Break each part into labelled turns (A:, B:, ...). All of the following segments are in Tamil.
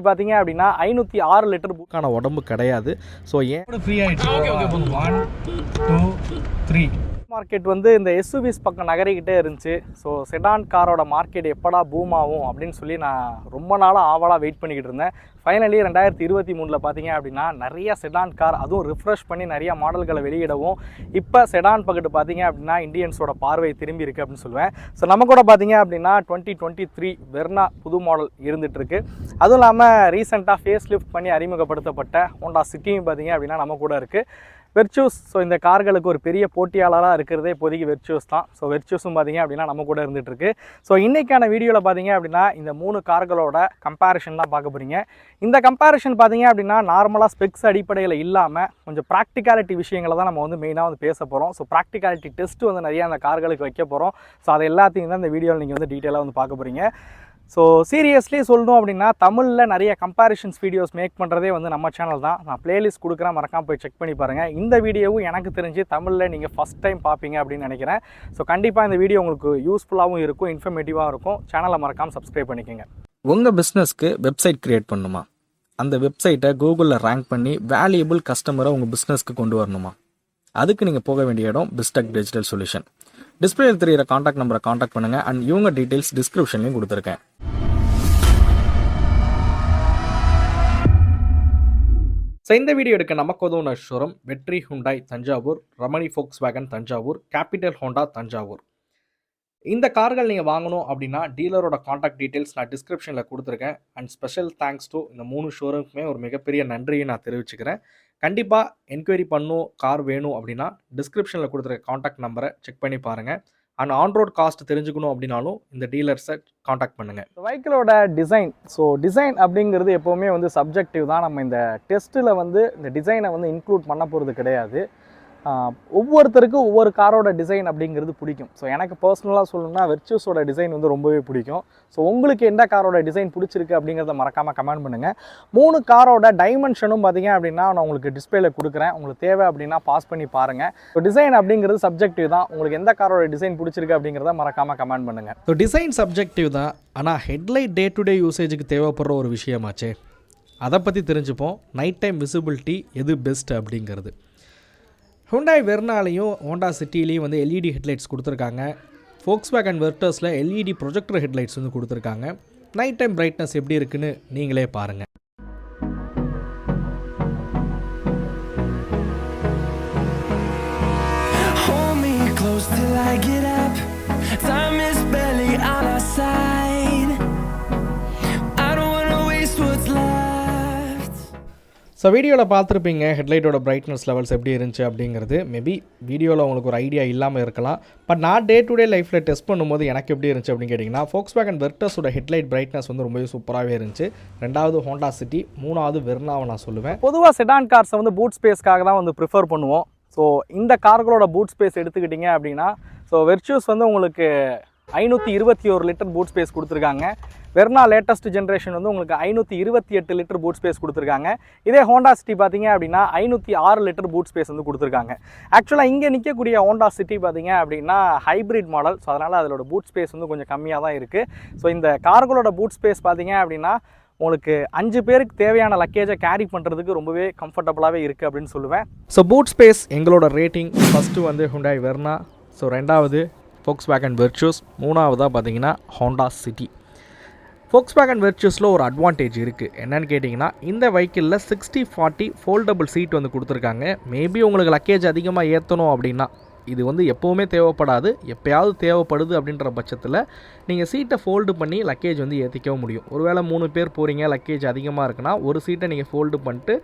A: பார்த்தீங்க அப்படின்னா 506 லிட்டர் பூக்கான உடம்பு கிடையாது. ஸோ ஏன் ஃப்ரீ ஆகிடுச்சு. ஓகே 1 2 3 மார்க்கெட் வந்து இந்த எஸ்யூவிஸ் பக்கம் நகரிக்கிட்டே இருந்துச்சு. ஸோ செடான் காரோட மார்க்கெட் எப்படா பூம் ஆகும் அப்படின்னு சொல்லி நான் ரொம்ப நாளாக ஆவலாக வெயிட் பண்ணிக்கிட்டு இருந்தேன். ஃபைனலி 2023 பார்த்தீங்க அப்படின்னா நிறைய செடான் கார், அதுவும் ரிஃப்ரெஷ் பண்ணி நிறைய மாடல்களை வெளியிடவும் இப்போ செடான் பக்கெட்டு பார்த்தீங்க அப்படின்னா இண்டியன்ஸோட பார்வை திரும்பி இருக்குது அப்படின்னு சொல்லுவேன். ஸோ நம்ம கூட பார்த்தீங்க அப்படின்னா 2023 வெர்னா புது மாடல் இருந்துகிட்ருக்கு. அதுவும் இல்லாமல் ரீசெண்டாக ஃபேஸ் லிஃப்ட் பண்ணி அறிமுகப்படுத்தப்பட்ட ஹோண்டா சிட்டியும் பார்த்தீங்க அப்படின்னா நம்ம கூட இருக்குது. வெர்ச்சூஸ். ஸோ இந்த கார்களுக்கு ஒரு பெரிய போட்டியாளராக இருக்கிறதே இப்போதைக்கு வெர்ச்சூஸ் தான். ஸோ வெர்ச்சூஸும் பார்த்தீங்க அப்படின்னா நம்ம கூட இருந்துகிட்ருக்கு. ஸோ இன்றைக்கான வீடியோவில் பார்த்தீங்க அப்படின்னா இந்த 3 கார்களோட கம்பேரிஷன் தான் பார்க்க போகிறீங்க. இந்த கம்பேரிஷன் பார்த்தீங்க அப்படின்னா நார்மலாக ஸ்பெக்ஸ் அடிப்படையில் இல்லாமல் கொஞ்சம் ப்ராக்டிகாலிட்டி விஷயங்களை தான் நம்ம வந்து மெயினாக வந்து பேச போகிறோம். ஸோ ப்ராக்டிகாலிட்டி டெஸ்ட்டு வந்து நிறையா அந்த கார்களுக்கு வைக்க போகிறோம். ஸோ அது எல்லாத்தையும் தான் இந்த வீடியோவில் நீங்கள் வந்து டீட்டெயிலாக வந்து பார்க்க போகிறீங்க. ஸோ சீரியஸ்லி சொல்லணும் அப்படின்னா தமிழில் நிறைய கம்பேரிஷன்ஸ் வீடியோஸ் மேக் பண்ணுறதே வந்து நம்ம சேனல் தான். நான் பிளேலிஸ்ட் கொடுக்குறேன், மறக்காமல் போய் செக் பண்ணி பாருங்கள். இந்த வீடியோவும் எனக்கு தெரிஞ்சு தமிழில் நீங்கள் ஃபஸ்ட் டைம் பார்ப்பீங்க அப்படின்னு நினைக்கிறேன். ஸோ கண்டிப்பாக இந்த வீடியோ உங்களுக்கு யூஸ்ஃபுல்லாகவும் இருக்கும், இன்ஃபர்மேட்டிவாக இருக்கும். சேனலை மறக்காமல் சப்ஸ்கிரைப் பண்ணிக்கோங்க.
B: உங்கள் பிஸ்னஸ்க்கு வெப்சைட் க்ரியேட் பண்ணணுமா? அந்த வெப்சைட்டை கூகுளில் ரேங்க் பண்ணி வேல்யூபிள் கஸ்டமரை உங்கள் பிஸ்னஸ்க்கு கொண்டு வரணுமா? அதுக்கு நீங்கள் போக வேண்டிய இடம் பிஸ்டெக் டிஜிட்டல் சொல்யூஷன். டிஸ்பிளேயில் தெரியிற காண்டாக்ட் நம்பரை காண்டாக்ட் பண்ணுங்கள். அண்ட் இவங்க டீட்டெயில்ஸ் டிஸ்கிரிப்ஷன்லையும் கொடுத்துருக்கேன்.
A: ஸோ இந்த வீடியோ எடுக்க நமக்கு உதவுன ஷோரூம் வெற்றி Hyundai Thanjavur, Ramani Volkswagen Thanjavur, capital Honda Thanjavur. இந்த கார்கள் நீங்கள் வாங்கணும் அப்படின்னா டீலரோட காண்டாக்ட் டீட்டெயில்ஸ் நான் டிஸ்கிரிப்ஷனில் கொடுத்துருக்கேன். அண்ட் ஸ்பெஷல் தேங்க்ஸ் டு இந்த 3 ஷோரூமுக்குமே ஒரு மிகப்பெரிய நன்றியை நான் தெரிவிச்சுக்கிறேன். கண்டிப்பாக என்கொயரி பண்ணும் கார் வேணும் அப்படின்னா டிஸ்கிரிப்ஷனில் கொடுத்துருக்க காண்டாக்ட் நம்பரை செக் பண்ணி பாருங்கள். அண்ட் ஆன்ரோட் காஸ்ட் தெரிஞ்சுக்கணும் அப்படின்னாலும் இந்த டீலர்ஸை காண்டாக்ட் பண்ணுங்கள். வெஹிக்கிளோட டிசைன். ஸோ டிசைன் அப்படிங்கிறது எப்போவுமே வந்து சப்ஜெக்டிவ் தான். நம்ம இந்த டெஸ்ட்டில் வந்து இந்த டிசைனை வந்து இன்க்ளூட் பண்ண போகிறது கிடையாது. ஒவ்வொருத்தருக்கும் ஒவ்வொரு காரோட டிசைன் அப்படிங்கிறது பிடிக்கும். ஸோ எனக்கு பர்சனலாக சொல்லணும்னா வெர்ச்சூஸோட டிசைன் வந்து ரொம்பவே பிடிக்கும். ஸோ உங்களுக்கு எந்த காரோட டிசைன் பிடிச்சிருக்கு அப்படிங்கிறத மறக்காமல் கமெண்ட் பண்ணுங்கள். 3 காரோட டைமென்ஷனும் பார்த்தீங்க அப்படின்னா நான் உங்களுக்கு டிஸ்பிளேல கொடுக்குறேன். உங்களுக்கு தேவை அப்படின்னா பாஸ் பண்ணி பாருங்கள். ஸோ டிசைன் அப்படிங்கிறது சப்ஜெக்டிவ் தான். உங்களுக்கு எந்த காரோட டிசைன் பிடிச்சிருக்கு அப்படிங்கிறத மறக்காமல் கமெண்ட் பண்ணுங்கள்.
B: ஸோ டிசைன் சப்ஜெக்டிவ் தான், ஆனால் ஹெட்லைட் டே டு டே யூசேஜுக்கு தேவைப்படுற ஒரு விஷயமாச்சே. அதை பற்றி தெரிஞ்சுப்போம். நைட் டைம் விசிபிலிட்டி எது பெஸ்ட் அப்படிங்கிறது. ஹுண்டாய் வெர்னாலையும் ஹோண்டா சிட்டிலையும் வந்து எல்இடி ஹெட்லைட்ஸ் கொடுத்துருக்காங்க. ஃபோக்ஸ்வேகன் வெர்டஸில் எல்இடி ப்ரொஜெக்டர் ஹெட்லைட்ஸ் வந்து கொடுத்துருக்காங்க. நைட் டைம் பிரைட்னஸ் எப்படி இருக்குன்னு நீங்களே பாருங்கள். ஸோ வீடியோவில் பார்த்துருப்பீங்க ஹெட்லைட்டோட பிரைட்னஸ் லெவல்ஸ் எப்படி இருந்துச்சு அப்படிங்கிறது. மேபி வீடியோவில் உங்களுக்கு ஒரு ஐடியா இல்லாமல் இருக்கலாம். பட் நான் டே டு டே லைஃப்பில் டெஸ்ட் பண்ணும்போது எனக்கு எப்படி இருந்துச்சு அப்படின்னு கேட்டிங்கன்னா ஃபோக்ஸ்வேகன் வெர்டஸோட ஹெட்லைட் பிரைட்னஸ் வந்து ரொம்பவே சூப்பராகவே இருந்துச்சு. 2வது ஹோண்டா சிட்டி, 3வது வெர்னாவை நான் சொல்லுவேன்.
A: பொதுவாக செடான் கார்ஸை வந்து பூட் ஸ்பேஸ்க்காக தான் வந்து ப்ரிஃபர் பண்ணுவோம். ஸோ இந்த கார்களோட பூட் ஸ்பேஸ் எடுத்துக்கிட்டிங்க அப்படின்னா ஸோ வெர்ச்சூஸ் வந்து உங்களுக்கு 521 லிட்டர் பூட் ஸ்பேஸ் கொடுத்துருக்காங்க. வெர்னா லேட்டஸ்ட் ஜென்ரேஷன் வந்து உங்களுக்கு 528 லிட்டர் பூட் ஸ்பேஸ் கொடுத்துருக்காங்க. இதே ஹோண்டா சிட்டி பார்த்தீங்க அப்படின்னா 506 லிட்டர் பூட் ஸ்பேஸ் வந்து கொடுத்துருக்காங்க. ஆக்சுவலாக இங்கே நிற்கக்கூடிய ஹோண்டா சிட்டி பார்த்தீங்க அப்படின்னா ஹைப்ரிட் மாடல். ஸோ அதனால் அதோட பூட் ஸ்பேஸ் வந்து கொஞ்சம் கம்மியாக தான் இருக்குது. ஸோ இந்த கார்களோட பூட் ஸ்பேஸ் பார்த்தீங்க அப்படின்னா உங்களுக்கு 5 பேருக்கு தேவையான லக்கேஜை கேரி பண்ணுறதுக்கு ரொம்பவே கம்ஃபர்டபுளாகவே இருக்குது அப்படின்னு சொல்லுவேன்.
B: ஸோ பூட் ஸ்பேஸ் எங்களோட ரேட்டிங். ஃபஸ்ட்டு வந்து ஹுண்டாய் வெர்னா, ஸோ 2வது ஃபோக்ஸ்வேகன் வெர்ச்சூஸ், 3வதாக பார்த்தீங்கன்னா ஹோண்டா சிட்டி. ஃபோக்ஸ்வேகன் வெர்ச்சூஸில் ஒரு அட்வான்டேஜ் இருக்குது. என்னென்னு கேட்டிங்கன்னா இந்த வெஹிக்கிளில் 60/40 ஃபோல்டபுள் சீட் வந்து கொடுத்துருக்காங்க. மேபி உங்களுக்கு லக்கேஜ் அதிகமாக ஏற்றணும் அப்படின்னா, இது வந்து எப்போவுமே தேவைப்படாது, எப்போயாவது தேவைப்படுது அப்படின்ற பட்சத்தில் நீங்கள் சீட்டை ஃபோல்டு பண்ணி லக்கேஜ் வந்து ஏற்றிக்கவும் முடியும். ஒருவேளை 3 பேர் போகிறீங்க, லக்கேஜ் அதிகமாக இருக்குன்னா ஒரு சீட்டை நீங்கள் ஃபோல்டு பண்ணிட்டு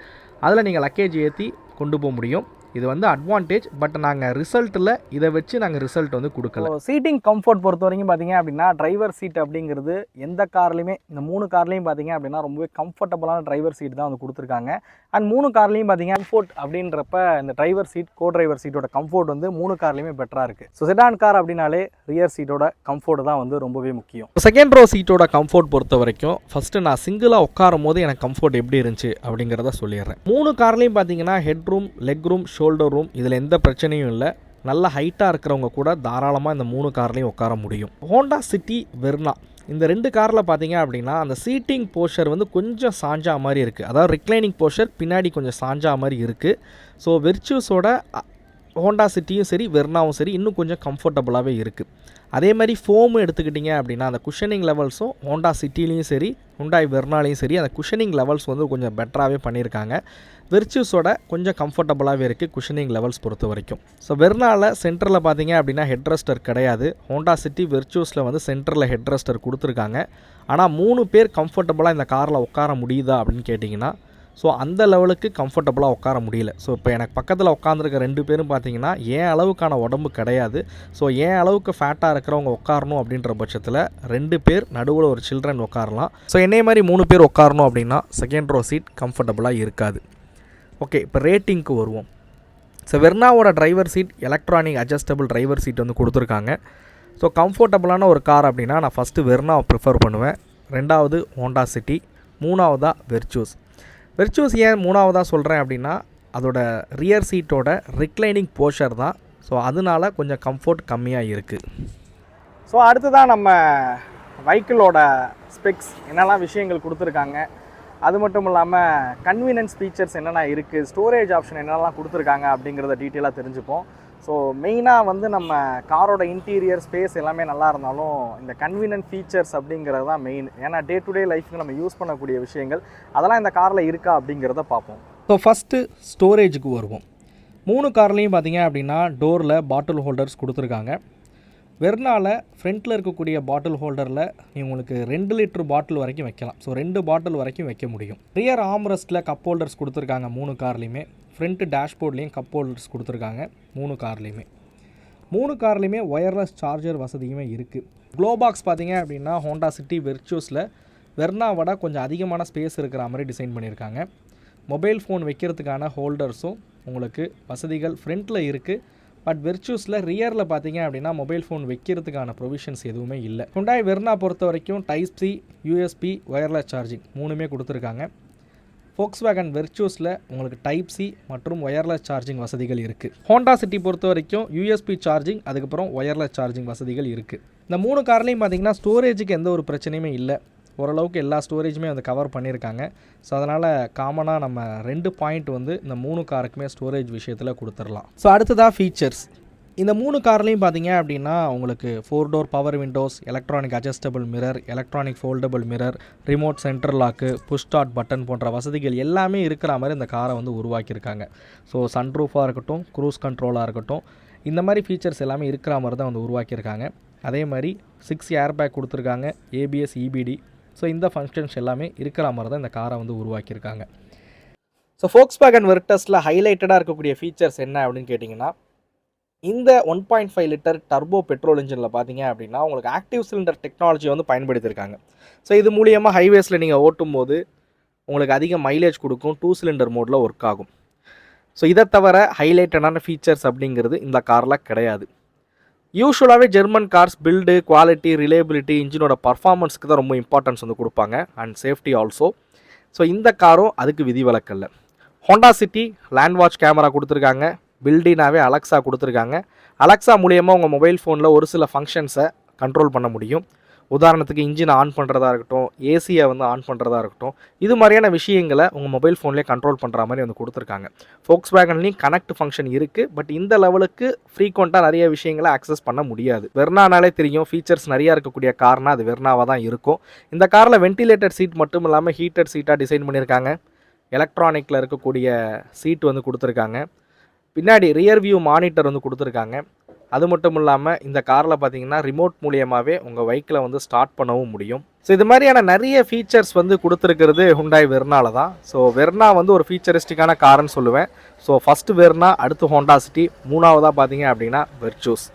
B: அதில் நீங்கள் லக்கேஜ் ஏற்றி கொண்டு போக முடியும். இது வந்து அட்வான்டேஜ். பட் நாங்கள் ரிசல்ட்டில் இதை வச்சு நாங்கள் ரிசல்ட் வந்து கொடுக்கல.
A: சீட்டிங் கம்ஃபர்ட் பொறுத்த வரைக்கும் பார்த்தீங்க அப்படின்னா டிரைவர் சீட் அப்படிங்கிறது எந்த கார்லையுமே இந்த 3 கார்லையும் பார்த்தீங்க அப்படின்னா ரொம்பவே கம்ஃபர்டபுளான டிரைவர் சீட் தான் வந்து கொடுத்துருக்காங்க. அண்ட் 3 கார்லையும் பார்த்தீங்கன்னா கம்ஃபோர்ட் அப்படின்றப்ப இந்த டிரைவர் சீட், கோ டிரைவர் சீட்டோட கம்ஃபோர்ட் வந்து 3 கார்லையுமே பெட்டராக இருக்குது. ஸோ செடான் கார் அப்படின்னாலே ரியர் சீட்டோட கம்ஃபோர்ட் தான் வந்து ரொம்பவே முக்கியம்.
B: செகண்ட் ரோ சீட்டோட கம்ஃபோர்ட் பொறுத்த வரைக்கும் ஃபஸ்ட்டு நான் சிங்கிளாக உட்காரும் போது எனக்கு கம்ஃபோர்ட் எப்படி இருந்துச்சு அப்படிங்கிறத சொல்லிடுறேன். 3 கார்லையும் பார்த்தீங்கன்னா head room, leg room, shoulder room இதில் எந்த பிரச்சனையும் இல்லை. நல்ல ஹைட்டாக இருக்கிறவங்க கூட தாராளமாக இந்த 3 கார்லையும் உட்கார முடியும். ஹோண்டா சிட்டி வெர்னா இந்த 2 காரில் பார்த்தீங்க அப்படின்னா அந்த சீட்டிங் போர்ஷர் வந்து கொஞ்சம் சாஞ்சா மாதிரி இருக்குது. அதாவது ரிக்ளைனிங் போர்ஷர் பின்னாடி கொஞ்சம் சாஞ்சா மாதிரி இருக்குது. ஸோ வெர்ச்சூஸோட ஹோண்டா சிட்டியும் சரி வெர்னாவும் சரி இன்னும் கொஞ்சம் கம்ஃபர்டபுளாகவே இருக்குது. அதே மாதிரி ஃபோமு எடுத்துக்கிட்டிங்க அப்படின்னா அந்த குஷனிங் லெவல்ஸும் ஹோண்டா சிட்டிலையும் சரி ஹுண்டாய் வெர்னாலையும் சரி அந்த குஷனிங் லெவல்ஸ் வந்து கொஞ்சம் பெட்டராகவே பண்ணியிருக்காங்க. வெர்ச்சூஸோட கொஞ்சம் கம்ஃபர்டபுளாகவே இருக்குது குஷனிங் லெவல்ஸ் பொறுத்த வரைக்கும். ஸோ வெர்னாவில் சென்டரில் பார்த்தீங்க அப்படின்னா ஹெட்ரெஸ்டர் கிடையாது. ஹோண்டா சிட்டி வெர்ச்சூஸில் வந்து சென்டரில் ஹெட்ரெஸ்டர் கொடுத்துருக்காங்க. ஆனால் 3 பேர் கம்ஃபர்டபுளாக இந்த காரில் உட்கார முடியுதா அப்படின்னு கேட்டிங்கன்னா ஸோ அந்த லெவலுக்கு கம்ஃபர்டபுளாக உட்கார முடியல. ஸோ இப்போ எனக்கு பக்கத்தில் உட்காந்துருக்க 2 பேரும் பார்த்தீங்கன்னா ஏன் அளவுக்கான உடம்பு கிடையாது. ஸோ ஏன் அளவுக்கு ஃபேட்டாக இருக்கிறவங்க உட்காரணும் அப்படின்ற பட்சத்தில் 2 பேர் நடுவில் ஒரு சில்ட்ரன் உட்காரலாம். ஸோ என்னைய மாதிரி 3 பேர் உட்காரணும் அப்படின்னா செகண்ட் ரோ சீட் கம்ஃபர்டபுளாக இருக்காது. ஓகே, இப்போ ரேட்டிங்க்கு வருவோம். ஸோ வெர்னாவோட driver seat electronic adjustable driver seat வந்து கொடுத்துருக்காங்க. ஸோ கம்ஃபர்டபுளான ஒரு கார் அப்படின்னா நான் ஃபஸ்ட்டு வெர்னாவை ப்ரிஃபர் பண்ணுவேன். 2வது ஹோண்டா சிட்டி, 3வதாக வெர்ச்சூஸ். வெர்ச்சூஸ் ஏன் 3வதாக சொல்கிறேன் அப்படின்னா அதோட ரியர் சீட்டோட ரிக்ளைனிங் போர்ஷர் தான். ஸோ அதனால கொஞ்சம் கம்ஃபர்ட் கம்மியாக இருக்குது.
A: ஸோ அடுத்ததான் நம்ம வெஹிக்கிளோட ஸ்பெக்ஸ் என்னெல்லாம் விஷயங்கள் கொடுத்துருக்காங்க, அது மட்டும் இல்லாமல் கன்வீனியன்ஸ் ஃபீச்சர்ஸ் என்னென்ன இருக்குது, ஸ்டோரேஜ் ஆப்ஷன் என்னெல்லாம் கொடுத்துருக்காங்க அப்படிங்கிறத டீட்டெயிலாக தெரிஞ்சுப்போம். ஸோ மெயினாக வந்து நம்ம காரோட இன்டீரியர் ஸ்பேஸ் எல்லாமே நல்லா இருந்தாலும் இந்த கன்வீனியன்ட் ஃபீச்சர்ஸ் அப்படிங்கிறது தான் மெயின். ஏன்னா டே டு டே லைஃப்க்கு நம்ம யூஸ் பண்ணக்கூடிய விஷயங்கள் அதெல்லாம் இந்த காரில் இருக்கா அப்படிங்கிறத பார்ப்போம்.
B: ஸோ ஃபஸ்ட்டு ஸ்டோரேஜுக்கு வருவோம். 3 கார்லேயும் பார்த்தீங்க அப்படின்னா டோரில் பாட்டில் ஹோல்டர்ஸ் கொடுத்துருக்காங்க. வெர்னாவில் ஃப்ரண்ட்டில் இருக்கக்கூடிய பாட்டில் ஹோல்டரில் உங்களுக்கு 2 லிட்டர் பாட்டில் வரைக்கும் வைக்கலாம். ஸோ 2 பாட்டில் வரைக்கும் வைக்க முடியும். ரியர் ஆம்ரெஸ்ட்டில் கப் ஹோல்டர்ஸ் கொடுத்துருக்காங்க 3 கார்லேயுமே. ஃப்ரண்ட்டு டேஷ்போர்ட்லேயும் கப் ஹோல்டர்ஸ் கொடுத்துருக்காங்க 3 கார்லேயுமே. 3 கார்லேயுமே ஒயர்லெஸ் சார்ஜர் வசதியுமே இருக்குது. க்ளோ பாக்ஸ் பார்த்தீங்க அப்படின்னா ஹோண்டா சிட்டி வெர்ச்சூஸில் வெர்னாவோட கொஞ்சம் அதிகமான ஸ்பேஸ் இருக்கிற மாதிரி டிசைன் பண்ணியிருக்காங்க. மொபைல் ஃபோன் வைக்கிறதுக்கான ஹோல்டர்ஸும் உங்களுக்கு வசதிகள் ஃப்ரண்ட்டில் இருக்குது. பட் வெர்ச்சூஸில் ரியரில் பார்த்தீங்க அப்படின்னா மொபைல் ஃபோன் வைக்கிறதுக்கான ப்ரொவிஷன்ஸ் எதுவுமே இல்லை. ஹுண்டாய் வெர்னா பொறுத்த வரைக்கும் type C, USB, wireless charging 3மே கொடுத்துருக்காங்க. ஃபோக்ஸ்வேகன் வெர்ச்சூஸில் உங்களுக்கு டைப் சி மற்றும் ஒயர்லெஸ் சார்ஜிங் வசதிகள் இருக்குது. ஹோண்டா சிட்டி பொறுத்த வரைக்கும் யூஎஸ்பி சார்ஜிங் அதுக்கப்புறம் ஒயர்லெஸ் சார்ஜிங் வசதிகள் இருக்குது. இந்த 3 கார்லேயும் பார்த்தீங்கன்னா ஸ்டோரேஜுக்கு எந்த ஒரு பிரச்சனையுமே இல்லை. ஓரளவுக்கு எல்லா ஸ்டோரேஜுமே வந்து கவர் பண்ணியிருக்காங்க. ஸோ அதனால் காமனாக நம்ம 2 பாயிண்ட் வந்து இந்த 3 காருக்குமே ஸ்டோரேஜ் விஷயத்தில் கொடுத்துடலாம். ஸோ அடுத்ததாக ஃபீச்சர்ஸ். இந்த 3 கார்லேயும் பார்த்தீங்க அப்படின்னா உங்களுக்கு 4 door power windows, electronic adjustable mirror, electronic foldable mirror, remote centre lock, push start button போன்ற வசதிகள் எல்லாமே இருக்கிற மாதிரி இந்த காரை வந்து உருவாக்கியிருக்காங்க. ஸோ சன்ரூஃபாக இருக்கட்டும், க்ரூஸ் கண்ட்ரோலாக இருக்கட்டும், இந்த மாதிரி ஃபீச்சர்ஸ் எல்லாமே இருக்கிற மாதிரி தான் வந்து உருவாக்கியிருக்காங்க. அதே மாதிரி 6 ஏர் பேக் கொடுத்துருக்காங்க, ஏபிஎஸ், இபிடி. ஸோ இந்த ஃபங்க்ஷன்ஸ் எல்லாமே இருக்கிற மாதிரி தான் இந்த காரை வந்து உருவாக்கியிருக்காங்க. ஸோ ஃபோக்ஸ்வேகன் வெர்டஸில் ஹைலைட்டடாக இருக்கக்கூடிய ஃபீச்சர்ஸ் என்ன அப்படின்னு கேட்டிங்கன்னா இந்த 1.5 லிட்டர் டர்போ பெட்ரோல் இன்ஜினில் பார்த்தீங்க அப்படின்னா உங்களுக்கு ஆக்டிவ் சிலிண்டர் டெக்னாலஜி வந்து பயன்படுத்தியிருக்காங்க. ஸோ இது மூலியமாக ஹைவேஸில் நீங்கள் ஓட்டும் போது உங்களுக்கு அதிக மைலேஜ் கொடுக்கும். 2 சிலிண்டர் மோடில் ஒர்க் ஆகும். ஸோ இதை தவிர ஹைலைட்டடான ஃபீச்சர்ஸ் அப்படிங்கிறது இந்த காரில் கிடையாது. யூஸ்வலாகவே German cars build, quality, reliability, இன்ஜினோட பர்ஃபார்மன்ஸ்க்கு தான் ரொம்ப இம்பார்ட்டன்ஸ் வந்து கொடுப்பாங்க அண்ட் சேஃப்டி ஆல்சோ. ஸோ இந்த காரும் அதுக்கு விதிவிலக்கல்ல. Honda City lane watch camera கொடுத்துருக்காங்க. பில்டினாவே அலெக்ஸா கொடுத்துருக்காங்க. அலெக்ஸா மூலியமாக உங்கள் மொபைல் ஃபோனில் ஒரு சில ஃபங்க்ஷன்ஸை கண்ட்ரோல் பண்ண முடியும். உதாரணத்துக்கு இன்ஜினை ஆன் பண்ணுறதா இருக்கட்டும், ஏசியை வந்து ஆன் பண்ணுறதா இருக்கட்டும், இது மாதிரியான விஷயங்களை உங்கள் மொபைல் ஃபோன்லேயே கண்ட்ரோல் பண்ணுற மாதிரி வந்து கொடுத்துருக்காங்க. ஃபோக்ஸ்வேகன்லேயும் கனெக்ட் ஃபங்க்ஷன் இருக்குது. பட் இந்த லெவலுக்கு ஃப்ரீக்வெண்ட்டாக நிறைய விஷயங்களை ஆக்சஸ் பண்ண முடியாது. வெர்னானாலே தெரியும் ஃபீச்சர்ஸ் நிறையா இருக்கக்கூடிய கார்னால் அது வெர்னாவாக தான் இருக்கும். இந்த காரில் வென்டிலேட்டட் சீட் மட்டும் இல்லாமல் ஹீட்டட் சீட்டாக டிசைன் பண்ணியிருக்காங்க. எலக்ட்ரானிக்கில் இருக்கக்கூடிய சீட் வந்து கொடுத்துருக்காங்க. பின்னாடி ரியர் வியூ மானிட்டர் வந்து கொடுத்துருக்காங்க. அது மட்டும் இல்லாமல் இந்த காரில் பார்த்தீங்கன்னா ரிமோட் மூலியமாகவே உங்கள் வெஹிக்கிளை வந்து ஸ்டார்ட் பண்ணவும் முடியும். ஸோ இது மாதிரியான நிறைய ஃபீச்சர்ஸ் வந்து கொடுத்துருக்கிறது ஹுண்டாய் வெர்னால தான். ஸோ வெர்னா வந்து ஒரு ஃபீச்சரிஸ்டிக்கான கார்னு சொல்லுவேன். ஸோ ஃபஸ்ட்டு வெர்னா, அடுத்து ஹோண்டா சிட்டி, 3வதாக பார்த்தீங்க அப்படின்னா வெர்ச்சூஸ்.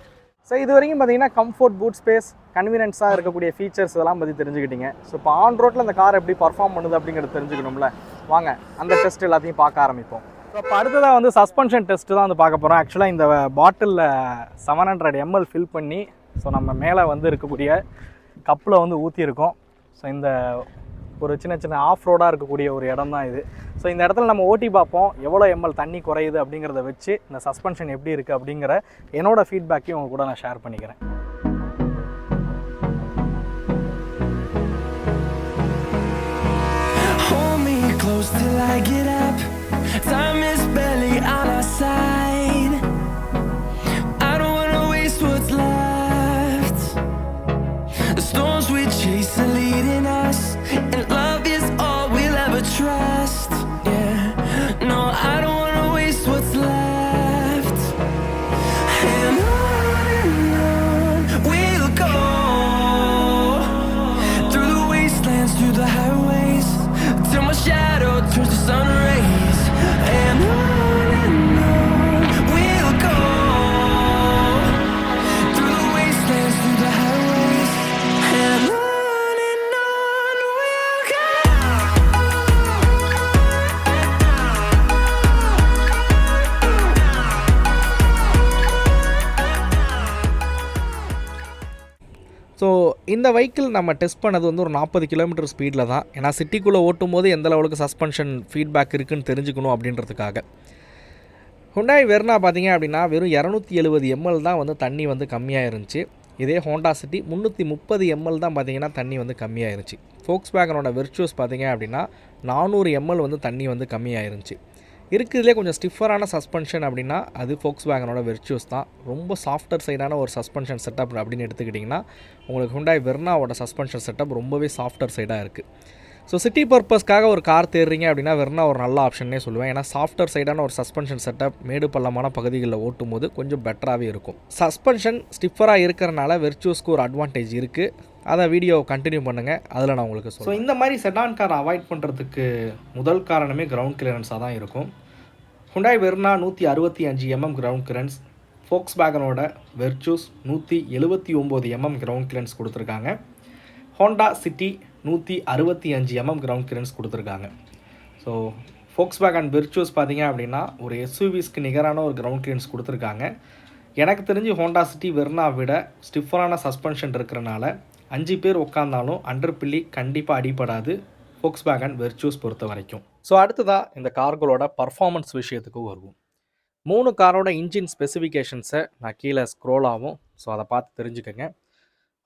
A: ஸோ இது வரைக்கும் பார்த்தீங்கன்னா கம்ஃபர்ட், பூட் ஸ்பேஸ், கன்வீனியன்ஸாக இருக்கக்கூடிய ஃபீச்சர்ஸ் இதெல்லாம் பற்றி தெரிஞ்சுக்கிட்டீங்க. ஸோ இப்போ ஆன் ரோட்டில் இந்த கார் எப்படி பர்ஃபார்ம் பண்ணுது அப்படிங்கிறது தெரிஞ்சுக்கணும்ல. வாங்க அந்த டெஸ்ட் எல்லாத்தையும் பார்க்க ஆரம்பிப்போம். ஸோ இப்போ அடுத்ததாக வந்து சஸ்பென்ஷன் டெஸ்ட்டு தான் வந்து பார்க்க போகிறோம். ஆக்சுவலாக இந்த பாட்டிலில் 700 ml ஃபில் பண்ணி ஸோ நம்ம மேலே வந்து இருக்கக்கூடிய கப்பில் வந்து ஊற்றியிருக்கோம். ஸோ இந்த ஒரு சின்ன சின்ன ஆஃப் ரோடாக இருக்கக்கூடிய ஒரு இடம் தான் இது. ஸோ இந்த இடத்துல நம்ம ஓட்டி பார்ப்போம் எவ்வளோ ml தண்ணி குறையுது அப்படிங்கிறத வச்சு இந்த சஸ்பென்ஷன் எப்படி இருக்குது அப்படிங்கிற என்னோடய ஃபீட்பேக்கையும் உங்கள் கூட நான் ஷேர் பண்ணிக்கிறேன்.
C: close till I get up. Time is barely on our side. I don't wanna waste what's left. The storms we chase are leading us, and love is all we'll ever trust. Yeah, no, I don't wanna waste what's left. And on we'll go, through the wastelands, through the highways, till my shadow turns to sun rays. And on we'll go, through the wastelands, through the highways, and on we'll go.
B: So இந்த வெஹிக்கிள் நம்ம டெஸ்ட் பண்ணது வந்து ஒரு 40 கிலோமீட்டர் ஸ்பீடில் தான். ஏன்னா சிட்டிக்குள்ளே ஓட்டும் போது எந்த லெவலுக்கு சஸ்பென்ஷன் ஃபீட்பேக் இருக்குன்னு தெரிஞ்சுக்கணும் அப்படின்றதுக்காக. ஹுண்டாய் வெர்னா பார்த்தீங்க அப்படின்னா வெறும் 270 ml தான் வந்து தண்ணி வந்து கம்மியாக இருந்துச்சு. இதே ஹோண்டா சிட்டி 330 ml தான் பார்த்தீங்கன்னா தண்ணி வந்து கம்மியாக இருந்துச்சு. ஃபோக்ஸ்வேகனோட வெர்ச்சுவஸ் பார்த்தீங்க அப்படின்னா 400 ml வந்து தண்ணி வந்து கம்மியாக இருந்துச்சு. இருக்கிறதுலே கொஞ்சம் ஸ்டிஃபரான சஸ்பென்ஷன் அப்படின்னா அது ஃபோக்ஸ்வேகனோட வெர்ச்சுவஸ் தான். ரொம்ப சாஃப்டர் சைடான ஒரு சஸ்பென்ஷன் செட்டப் அப்படின்னு எடுத்துக்கிட்டிங்கன்னா உங்களுக்கு ஹுண்டாய் வெர்னாவோட சஸ்பென்ஷன் செட்டப் ரொம்பவே சாஃப்டர் சைடாக இருக்குது. ஸோ சிட்டி பர்பஸ்க்காக ஒரு கார் தேடுறீங்க அப்படின்னா வெர்னா ஒரு நல்ல ஆப்ஷன்னே சொல்லுவேன். ஏன்னா சாஃப்டர் சைடான ஒரு சஸ்பென்ஷன் செட்டப் மேடு பள்ளமான பகுதிகளில் ஓட்டும் போது கொஞ்சம் பெட்டராகவே இருக்கும். சஸ்பென்ஷன் ஸ்டிஃபராக இருக்கிறனால வெர்ச்சுவஸ்க்கு ஒரு அட்வான்டேஜ் இருக்குது. அதை வீடியோ கண்டினியூ பண்ணுங்கள், அதில் நான் உங்களுக்கு சொல்லுவேன். ஸோ இந்த மாதிரி செடான் காரை அவாய்ட் பண்ணுறதுக்கு முதல் காரணமே கிரவுண்ட் கிளியரன்ஸாக தான் இருக்கும். Hyundai Verna 165 mm ground clearance, ஃபோக்ஸ்வேகனோட வெர்ச்சூஸ் 179 mm கிரவுண்ட் கிளியரன்ஸ் கொடுத்துருக்காங்க. Honda City 165 mm ground clearance கொடுத்துருக்காங்க. ஸோ ஃபோக்ஸ்வேகன் வெர்ச்சூஸ் பார்த்தீங்க அப்படின்னா ஒரு எஸ்யூவிஸ்க்கு நிகரான ஒரு கிரவுண்ட் கிளியரன்ஸ் கொடுத்துருக்காங்க. எனக்கு தெரிஞ்சு ஹோண்டா சிட்டி வெர்னா விட ஸ்டிஃபரான சஸ்பென்ஷன் இருக்கிறனால 5 பேர் உட்காந்தாலும் அண்டர் பில்லி கண்டிப்பாக அடிபடாது ஃபோக்ஸ்வேகன் வெர்ச்சூஸ் பொறுத்த வரைக்கும். ஸோ அடுத்ததாக இந்த கார்களோட பர்ஃபார்மன்ஸ் விஷயத்துக்கு வருவோம். 3 காரோட இன்ஜின் ஸ்பெசிஃபிகேஷன்ஸை நான் கீழே ஸ்க்ரோல் ஆகும், ஸோ அதை பார்த்து தெரிஞ்சுக்கோங்க.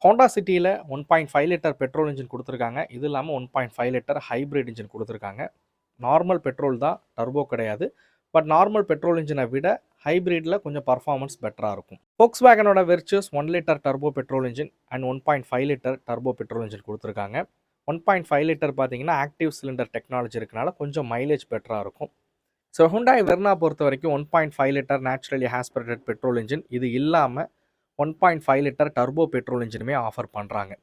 B: ஹோண்டா சிட்டியில் 1.5 லிட்டர் பெட்ரோல் இன்ஜின் கொடுத்துருக்காங்க. இது இல்லாமல் 1.5 லிட்டர் ஹைப்ரிட் இன்ஜின் கொடுத்துருக்காங்க. நார்மல் பெட்ரோல் தான், டர்போ கிடையாது. பட் நார்மல் பெட்ரோல் இன்ஜினை விட ஹைப்ரிட்டில் கொஞ்சம் பர்ஃபார்மன்ஸ் பெட்டராக இருக்கும். ஃபோக்ஸ்வேகனோட virtuous 1 litre turbo petrol engine and 1.5 litre turbo petrol engine கொடுத்துருக்காங்க. 1.5 லிட்டர் பார்த்தீங்கன்னா ஆக்டிவ் சிலிண்டர் டெக்னாலஜி இருக்கனால கொஞ்சம் மைலேஜ் பெட்டராக இருக்கும். ஸோ ஹுண்டாய் வெர்னா பொறுத்த வரைக்கும் 1.5 litre naturally aspirated petrol engine, இது இல்லாமல் 1.5 லிட்டர் டர்போ பெட்ரோல் இன்ஜினுமே ஆஃபர் பண்ணுறாங்க.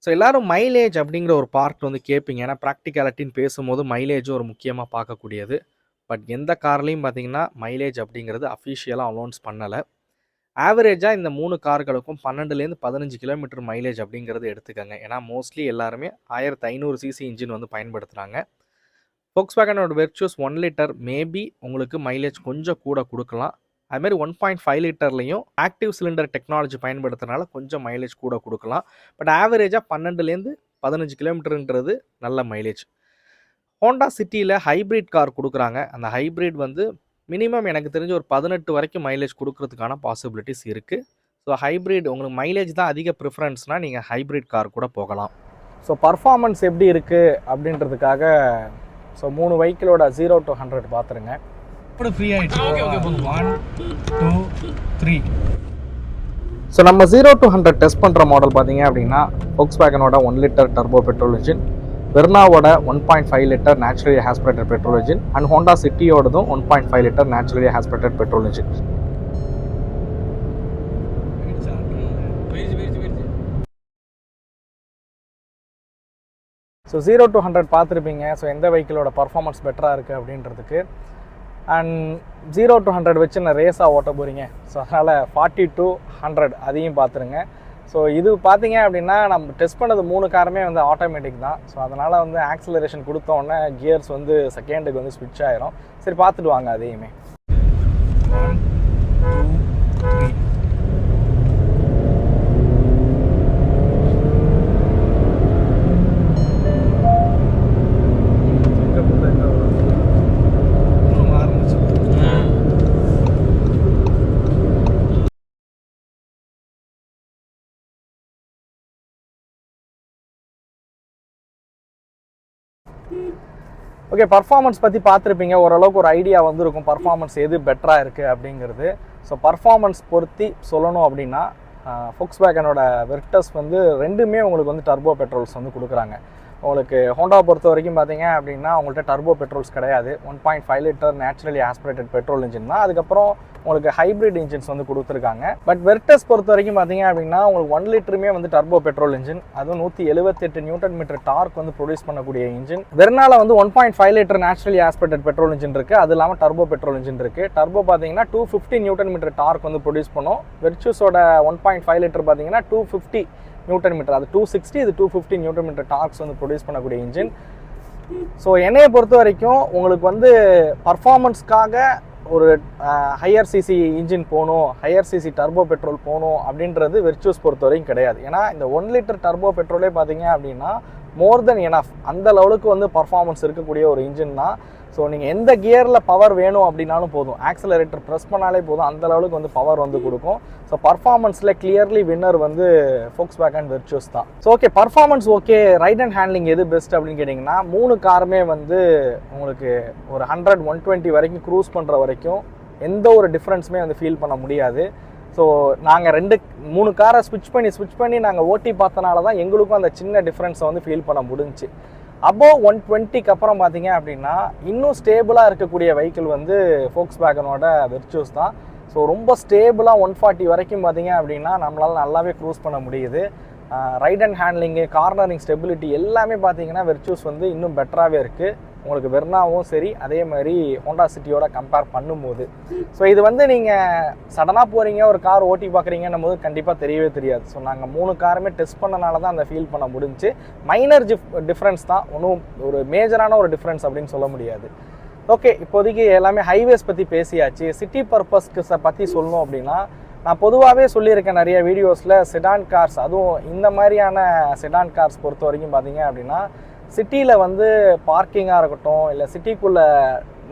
B: ஸோ எல்லோரும் மைலேஜ் அப்படிங்கிற ஒரு பார்ட் வந்து கேட்பீங்க. ஏன்னா ப்ராக்டிகாலிட்டின்னு பேசும்போது மைலேஜும் ஒரு முக்கியமாக பார்க்கக்கூடியது. பட் எந்த கார்லேயும் பார்த்தீங்கன்னா மைலேஜ் அப்படிங்கிறது அஃபிஷியலாக அனௌன்ஸ் பண்ணலை. ஆவரேஜாக இந்த 3 கார்களுக்கும் 12லேருந்து 15 கிலோமீட்டர் மைலேஜ் அப்படிங்கிறது எடுத்துக்கோங்க. ஏன்னா மோஸ்ட்லி எல்லாருமே 1500 சிசி இன்ஜின் வந்து பயன்படுத்துகிறாங்க. ஃபோக்ஸ்வேகனோட வெர்ச்சூஸ் 1 லிட்டர் மேபி உங்களுக்கு மைலேஜ் கொஞ்சம் கூட கொடுக்கலாம். அதுமாதிரி 1.5 லிட்டர்லையும் ஆக்டிவ் சிலிண்டர் டெக்னாலஜி பயன்படுத்துறதுனால கொஞ்சம் மைலேஜ் கூட கொடுக்கலாம். பட் ஆவரேஜாக 12லேருந்து 15 கிலோமீட்டருன்றது நல்ல மைலேஜ். ஹோண்டா சிட்டியில் ஹைப்ரிட் கார் கொடுக்குறாங்க. அந்த ஹைப்ரிட் வந்து மினிமம் எனக்கு தெரிஞ்ச ஒரு 18 வரைக்கும் மைலேஜ் கொடுக்கறதுக்கான பாசிபிலிட்டிஸ் இருக்குது. ஸோ ஹைப்ரிட் உங்களுக்கு மைலேஜ் தான் அதிக ப்ரிஃபரன்ஸ்னால் நீங்கள் ஹைப்ரிட் கார் கூட போகலாம்.
A: ஸோ பர்ஃபார்மன்ஸ் எப்படி இருக்குது அப்படின்றதுக்காக ஸோ 3 வெஹிக்கிளோட 0 to 100 பார்த்துருங்க.
B: இப்போ ஃப்ரீ ஆகிடுச்சு. ஓகே 1 2 3.
A: ஸோ நம்ம 0 to 100 டெஸ்ட் பண்ணுற மாடல் பார்த்தீங்க அப்படின்னா ஃபோக்ஸ்வேகனோட 1 லிட்டர் டர்போ பெட்ரோல் இன்ஜின், வெர்னாவோட 1.5 litre naturally aspirated petrol engine and Honda சிட்டியோடதும் 1.5 litre naturally aspirated petrol engine. So 0 to 100 பார்த்துருப்பீங்க. ஸோ எந்த வெஹிக்கிளோட பர்ஃபார்மன்ஸ் பெட்டராக இருக்குது அப்படின்றதுக்கு. அண்ட் 0 to 100 வச்சு நான் ரேஸாக ஓட்ட போகிறீங்க. ஸோ அதனால் 40 to 100 அதையும் பார்த்துருங்க. ஸோ இது பார்த்தீங்க அப்படின்னா நம்ம டெஸ்ட் பண்ணது 3 காருமே வந்து ஆட்டோமேட்டிக் தான். ஸோ அதனால் வந்து ஆக்சிலரேஷன் கொடுத்தோன்னே கியர்ஸ் வந்து செகண்டுக்கு வந்து ஸ்விட்ச் ஆயிரும். சரி பார்த்துட்டு வாங்க அதையுமே.
B: 1 2 3.
A: ஓகே, பர்ஃபார்மன்ஸ் பற்றி பார்த்துருப்பீங்க, ஓரளவுக்கு ஒரு ஐடியா வந்துருக்கும் பர்ஃபார்மன்ஸ் எது பெட்டராக இருக்குது அப்படிங்கிறது. ஸோ பர்ஃபார்மன்ஸ் பொருத்தி சொல்லணும் அப்படின்னா ஃபோக்ஸ்வேகனோட வெர்டஸ் வந்து ரெண்டுமே உங்களுக்கு வந்து டர்போ பெட்ரோல்ஸ் வந்து கொடுக்குறாங்க. உங்களுக்கு ஹோண்டா பொறுத்த வரைக்கும் பார்த்தீங்க அப்படின்னா அவங்கள்ட்ட டர்போ பெட்ரோல்ஸ் கிடையாது. 1.5 litre naturally aspirated petrol engine தான். அதுக்கப்புறம் உங்களுக்கு ஹைப்ரிட் இன்ஜின்ஸ் வந்து கொடுத்துருக்காங்க. பட் வெர்டஸ் பொறுத்த வரைக்கும் பார்த்தீங்க அப்படின்னா உங்களுக்கு 1 லிட்டருமே வந்து டர்போ பெட்ரோல் இன்ஜின், அதுவும் 178 நியூட்டன் மீட்டர் டார்க் வந்து ப்ரொடியூஸ் பண்ணக்கூடிய இன்ஜின். வெர்னால வந்து 1.5 litre naturally aspirated petrol engine இருக்குது, அது இல்லாமல் டர்போ பெட்ரோல் இன்ஜின் இருக்குது. டர்போ பார்த்தீங்கன்னா 250 நியூட்டன் மீட்டர் டார்க் வந்து ப்ரொடியூஸ் பண்ணும். வெர்ச்சூஸோட 1.5 லிட்டர் பார்த்தீங்கன்னா 250 நியூட்டன் மீட்டர், அது 260, இது 250 நியூட்டன் மீட்டர் டார்க்ஸ் வந்து ப்ரொடியூஸ் பண்ணக்கூடிய இன்ஜின். ஸோ என்னையை பொறுத்த வரைக்கும் உங்களுக்கு வந்து பர்ஃபார்மன்ஸ்க்காக ஒரு ஹையர் சிசி இன்ஜின் போகணும், ஹையர் சிசி டர்போ பெட்ரோல் போகணும் அப்படின்றது வெர்ச்சூஸ் பொறுத்த வரைக்கும் கிடையாது. ஏன்னா இந்த 1 லிட்டர் டர்போ பெட்ரோலே பார்த்தீங்க அப்படின்னா மோர் தென் எனஃப், அந்த லெவலுக்கு வந்து பர்ஃபார்மன்ஸ் இருக்கக்கூடிய ஒரு இன்ஜின் தான். ஸோ நீங்கள் எந்த கியரில் பவர் வேணும் அப்படின்னாலும் போதும், ஆக்சலரேட்டர் ப்ரெஸ் பண்ணாலே போதும், அந்த லெவலுக்கு வந்து பவர் வந்து கொடுக்கும். ஸோ பர்ஃபார்மன்ஸில் கிளியர்லி வின்னர் வந்து ஃபோக்ஸ்வேகன் வெர்ச்சூஸ் தான். So okay, performance okay, right and handling எது பெஸ்ட் அப்படின்னு கேட்டிங்கன்னா 3 காருமே வந்து உங்களுக்கு ஒரு 100, 120 வரைக்கும் க்ரூஸ் பண்ணுற வரைக்கும் எந்த ஒரு டிஃப்ரென்ஸுமே வந்து ஃபீல் பண்ண முடியாது. ஸோ நாங்கள் 3 காரை ஸ்விட்ச் பண்ணி நாங்கள் ஓட்டி பார்த்தனால தான் எங்களுக்கும் அந்த சின்ன டிஃப்ரென்ஸை வந்து ஃபீல் பண்ண முடிஞ்சுச்சு. அபோவ் 120க்கு அப்புறம் பார்த்தீங்க அப்படின்னா இன்னும் ஸ்டேபிளாக இருக்கக்கூடிய வெஹிக்கிள் வந்து ஃபோக்ஸ்வேகனோட வெர்ச்சூஸ் தான். ஸோ ரொம்ப ஸ்டேபிளாக 140 வரைக்கும் பார்த்தீங்க அப்படின்னா நம்மளால் நல்லாவே க்ரூஸ் பண்ண முடியுது. Right and handling, cornering, stability எல்லாமே பார்த்தீங்கன்னா வெர்ச்சூஸ் வந்து இன்னும் பெட்டராகவே இருக்குது. உங்களுக்கு வெர்னாவும் சரி, அதே மாதிரி ஹோண்டா சிட்டியோட கம்பேர் பண்ணும்போது. ஸோ இது வந்து நீங்கள் சடனாக போகிறீங்க, ஒரு கார் ஓட்டி பார்க்குறீங்கன்னும் போது கண்டிப்பாக தெரியவே தெரியாது. ஸோ நாங்கள் 3 காருமே டெஸ்ட் பண்ணனால தான் அந்த ஃபீல் பண்ண முடிஞ்சு. மைனர் டிஃப்ரென்ஸ் தான், ஒன்றும் ஒரு மேஜரான ஒரு டிஃப்ரென்ஸ் அப்படின்னு சொல்ல முடியாது. ஓகே, இப்போதைக்கு எல்லாமே ஹைவேஸ் பற்றி பேசியாச்சு. சிட்டி பர்பஸ்க்கு பற்றி சொல்லணும் அப்படின்னா நான் பொதுவாகவே சொல்லியிருக்கேன் நிறைய வீடியோஸில், செடான் கார்ஸ், அதுவும் இந்த மாதிரியான செடான் கார்ஸ் பொறுத்த வரைக்கும் பார்த்தீங்க அப்படின்னா சிட்டியில் வந்து பார்க்கிங்காக இருக்கட்டும், இல்லை சிட்டிக்குள்ளே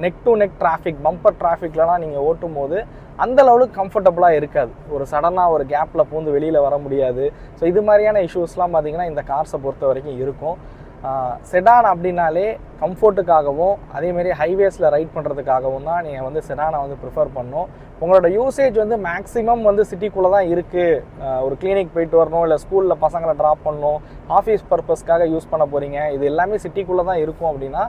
A: neck to neck traffic, bumper டிராஃபிக்லலாம் நீங்கள் ஓட்டும் போது அந்த லெவலுக்கு கம்ஃபர்டபுளாக இருக்காது. ஒரு சடனாக ஒரு கேப்பில் பூந்து வெளியில் வர முடியாது. ஸோ இது மாதிரியான இஷ்யூஸ்லாம் பார்த்திங்கன்னா இந்த கார்ஸை பொறுத்த வரைக்கும் இருக்கும். செடான் அப்படின்னாலே கம்ஃபர்ட்டுக்காகவும் அதேமாரி ஹைவேஸில் ரைட் பண்ணுறதுக்காகவும் தான் நீங்கள் வந்து செடானை வந்து ப்ரிஃபர் பண்ணணும். உங்களோட யூசேஜ் வந்து மேக்ஸிமம் வந்து சிட்டிக்குள்ளே தான் இருக்குது. ஒரு கிளினிக் போயிட்டு வரணும், இல்லை ஸ்கூலில் பசங்களை ட்ராப் பண்ணணும், ஆஃபீஸ் பர்பஸ்க்காக யூஸ் பண்ண போகிறீங்க, இது எல்லாமே சிட்டிக்குள்ளே தான் இருக்கும் அப்படின்னா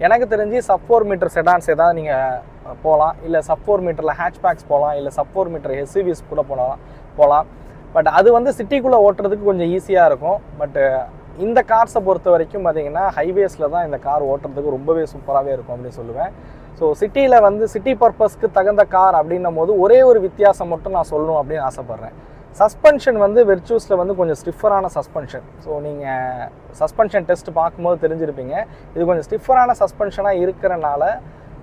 A: எனக்கு தெரிஞ்சு sub 4 மீட்டர் செடான்ஸ் ஏதாவது நீங்கள் போகலாம். இல்லை sub 4 மீட்டரில் ஹேட்ச்பேக்ஸ் போகலாம், இல்லை sub 4 மீட்டர் எஸ்யூவிஸ் கூட போகலாம். பட் அது வந்து சிட்டிக்குள்ளே ஓட்டுறதுக்கு கொஞ்சம் ஈஸியாக இருக்கும். பட்டு இந்த கார்ஸை பொறுத்த வரைக்கும் பார்த்தீங்கன்னா ஹைவேஸில் தான் இந்த கார் ஓட்டுறதுக்கு ரொம்பவே சூப்பராகவே இருக்கும் அப்படின்னு சொல்லுவேன். ஸோ சிட்டியில் வந்து சிட்டி பர்பஸ்க்கு தகுந்த கார் அப்படின்னும் போது ஒரே ஒரு வித்தியாசம் மட்டும் நான் சொல்லணும் அப்படின்னு ஆசைப்பட்றேன். சஸ்பென்ஷன் வந்து வெர்ச்சூஸில் வந்து கொஞ்சம் ஸ்டிஃபரான சஸ்பென்ஷன். ஸோ நீங்கள் சஸ்பென்ஷன் டெஸ்ட் பார்க்கும்போது தெரிஞ்சிருப்பீங்க, இது கொஞ்சம் ஸ்டிஃபரான சஸ்பென்ஷனாக இருக்கிறனால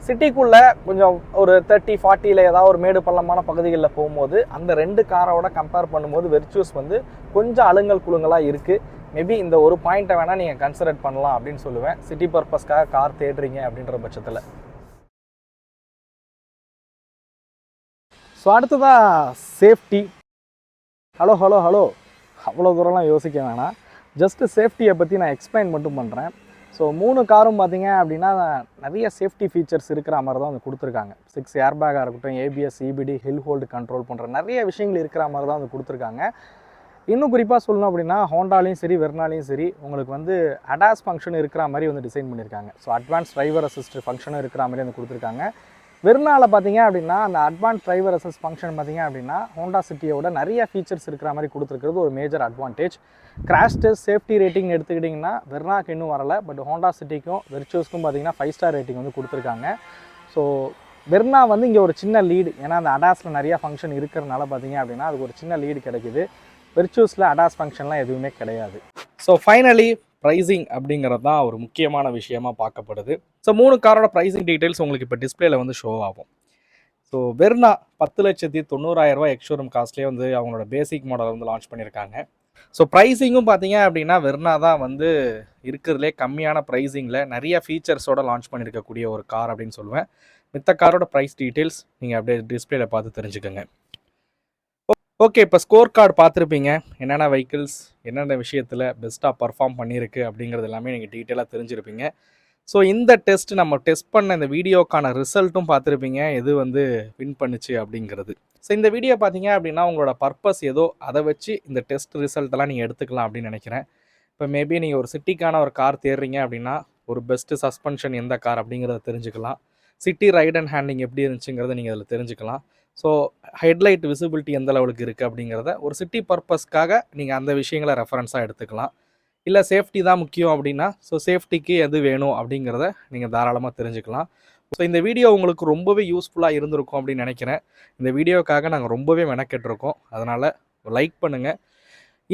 A: சிட்டிக்குள்ளே கொஞ்சம் ஒரு 30-40 ஏதாவது ஒரு மேடு பள்ளமான பகுதிகளில் போகும்போது அந்த 2 காரோட கம்பேர் பண்ணும்போது வெர்ச்சூஸ் வந்து கொஞ்சம் அலுங்கல் குழுங்களாக இருக்குது. மேபி இந்த ஒரு பாயிண்ட்டை வேணால் நீங்கள் கன்சிடர் பண்ணலாம் அப்படின்னு சொல்லுவேன், சிட்டி பர்பஸ்க்காக கார் தேடுறீங்க அப்படின்ற பட்சத்தில். ஸோ அடுத்ததாக சேஃப்டி. ஹலோ அவ்வளோ தூரம்லாம் யோசிக்க வேணாம், ஜஸ்ட்டு சேஃப்டியை பற்றி நான் எக்ஸ்பிளைன் மட்டும் பண்ணுறேன். ஸோ 3 காரும் பார்த்தீங்க அப்படின்னா நிறைய சேஃப்டி ஃபீச்சர்ஸ் இருக்கிற மாதிரி தான் வந்து கொடுத்துருக்காங்க. 6 ஏர்பேக்காக இருக்கட்டும், ABS, EBD, hill hold control போன்ற நிறைய விஷயங்கள் இருக்கிற மாதிரி தான் வந்து கொடுத்துருக்காங்க. இன்னும் குறிப்பாக சொல்லணும் அப்படின்னா ஹோண்டாலையும் சரி வெர்னாலையும் சரி உங்களுக்கு வந்து அடாஸ் ஃபங்க்ஷன் இருக்கிற மாதிரி வந்து டிசைன் பண்ணியிருக்காங்க. ஸோ அட்வான்ஸ் டிரைவர் அசிஸ்ட் ஃபங்க்ஷனும் இருக்கிற மாதிரி வந்து கொடுத்துருக்காங்க. வெர்னாவில் பார்த்தீங்க அப்படின்னா அந்த அட்வான்ஸ் டிரைவர் அசிஸ்ட் ஃபங்க்ஷன் பார்த்தீங்க அப்படின்னா ஹோண்டா சிட்டியோட நிறைய ஃபீச்சர்ஸ் இருக்கிற மாதிரி கொடுத்துருக்கிறது ஒரு major advantage. Crash test, safety rating எடுத்துக்கிட்டிங்கன்னா வெர்னாக்கு இன்னும் வரலை, பட் ஹோண்டா சிட்டிக்கும் வெர்ச்சூஸ்க்கும் பார்த்தீங்கன்னா 5 ஸ்டார் ரேட்டிங் வந்து கொடுத்துருக்காங்க. ஸோ வெர்னா வந்து இங்கே ஒரு சின்ன லீடு, ஏன்னா அந்த அடாஸில் நிறையா ஃபங்க்ஷன் இருக்கிறனால பார்த்தீங்க அப்படின்னா அதுக்கு ஒரு சின்ன லீடு கிடைக்குது. வெர்ச்சூஸில் அடாஸ் ஃபங்க்ஷன்லாம் எதுவுமே கிடையாது. ஸோ ஃபைனலி ப்ரைஸிங் அப்படிங்கிறது தான் ஒரு முக்கியமான விஷயமாக பார்க்கப்படுது. ஸோ 3 காரோட ப்ரைஸிங் டீட்டெயில்ஸ் உங்களுக்கு இப்போ டிஸ்பிளேல வந்து ஷோ ஆகும். ஸோ வெர்னா 10,90,000 எக்ஸ்ஷோரூம் காஸ்ட்லேயே வந்து அவங்களோட பேசிக் மாடல் வந்து லான்ச் பண்ணியிருக்காங்க. ஸோ ப்ரைஸிங்கும் பார்த்தீங்க அப்படின்னா வெர்னா தான் வந்து இருக்கிறதுலே கம்மியான ப்ரைஸிங்கில் நிறைய ஃபீச்சர்ஸோட லான்ச் பண்ணியிருக்கக்கூடிய ஒரு கார் அப்படின்னு சொல்லுவேன். மித்த காரோட ப்ரைஸ் டீட்டெயில்ஸ் நீங்கள் அப்படியே டிஸ்பிளேல பார்த்து தெரிஞ்சுக்கோங்க. ஓகே, இப்போ ஸ்கோர் கார்டு பார்த்துருப்பீங்க, என்னென்ன வெஹிக்கிள்ஸ் என்னென்ன விஷயத்தில் பெஸ்ட்டாக பர்ஃபார்ம் பண்ணியிருக்கு அப்படிங்கிறது எல்லாமே நீங்கள் டீட்டெயிலாக தெரிஞ்சிருப்பீங்க. ஸோ இந்த டெஸ்ட் நம்ம டெஸ்ட் பண்ண இந்த வீடியோக்கான ரிசல்ட்டும் பார்த்துருப்பீங்க, எது வந்து வின் பண்ணுச்சு அப்படிங்கிறது. ஸோ இந்த வீடியோ பார்த்தீங்க அப்படின்னா உங்களோட பர்பஸ் ஏதோ அதை வச்சு இந்த டெஸ்ட் ரிசல்ட்டெல்லாம் நீங்கள் எடுத்துக்கலாம் அப்படின்னு நினைக்கிறேன். இப்போ மேபி நீங்கள் ஒரு சிட்டிக்கான ஒரு கார் தேடுறீங்க அப்படின்னா ஒரு பெஸ்ட்டு சஸ்பென்ஷன் எந்த கார் அப்படிங்கிறத தெரிஞ்சுக்கலாம். சிட்டி ரைட் அண்ட் ஹேண்ட்லிங் எப்படி இருந்துச்சுங்கிறத நீங்கள் அதில் தெரிஞ்சுக்கலாம். ஸோ ஹெட்லைட் விசிபிலிட்டி எந்த லெவலுக்கு இருக்குது அப்படிங்கிறத ஒரு சிட்டி பர்பஸ்க்காக நீங்கள் அந்த விஷயங்களை ரெஃபரன்ஸாக எடுத்துக்கலாம். இல்லை சேஃப்டி தான் முக்கியம் அப்படின்னா ஸோ சேஃப்டிக்கு எது வேணும் அப்படிங்கிறத நீங்கள் தாராளமாக தெரிஞ்சுக்கலாம். ஸோ இந்த வீடியோ உங்களுக்கு ரொம்பவே யூஸ்ஃபுல்லாக இருந்திருக்கும் அப்படின்னு நினைக்கிறேன். இந்த வீடியோக்காக நாங்கள் ரொம்பவே மெனக்கெட்டிருக்கோம். அதனால் லைக் பண்ணுங்கள்.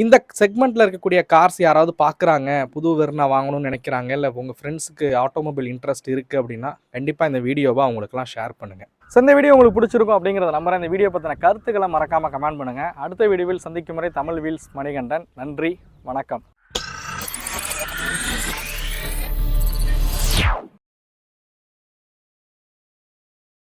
A: இந்த செக்மெண்ட்டில் இருக்கக்கூடிய கார்ஸ் யாராவது பார்க்குறாங்க, புது வெர்னா வாங்கணும்னு நினைக்கிறாங்க, இல்லை உங்கள் ஃப்ரெண்ட்ஸுக்கு ஆட்டோமொபைல் இன்ட்ரெஸ்ட் இருக்குது அப்படின்னா கண்டிப்பாக இந்த வீடியோவை அவங்களுக்குலாம் ஷேர் பண்ணுங்கள். ஸோ இந்த வீடியோ உங்களுக்கு பிடிச்சிருக்கும் அப்படிங்கிறத நம்புறேன். இந்த வீடியோ பற்றின கருத்துக்களை மறக்காமல் கமெண்ட் பண்ணுங்கள். அடுத்த வீடியோவில் சந்திக்கும் முறை தமிழ் வீல்ஸ் மணிகண்டன். நன்றி, வணக்கம்.